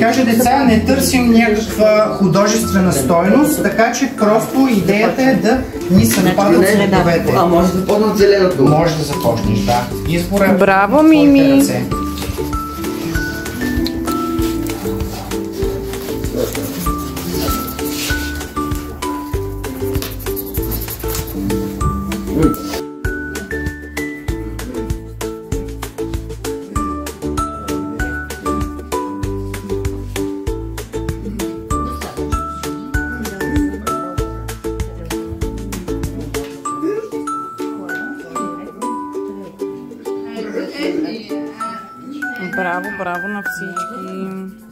кажа, деца, не търсим някаква художествена стойност, така че просто идеята е да ни съвпадат цветовете. А може да започна от зеленото? Може да започнеш, да. Избора. Браво, Мими! Браво, браво на всички!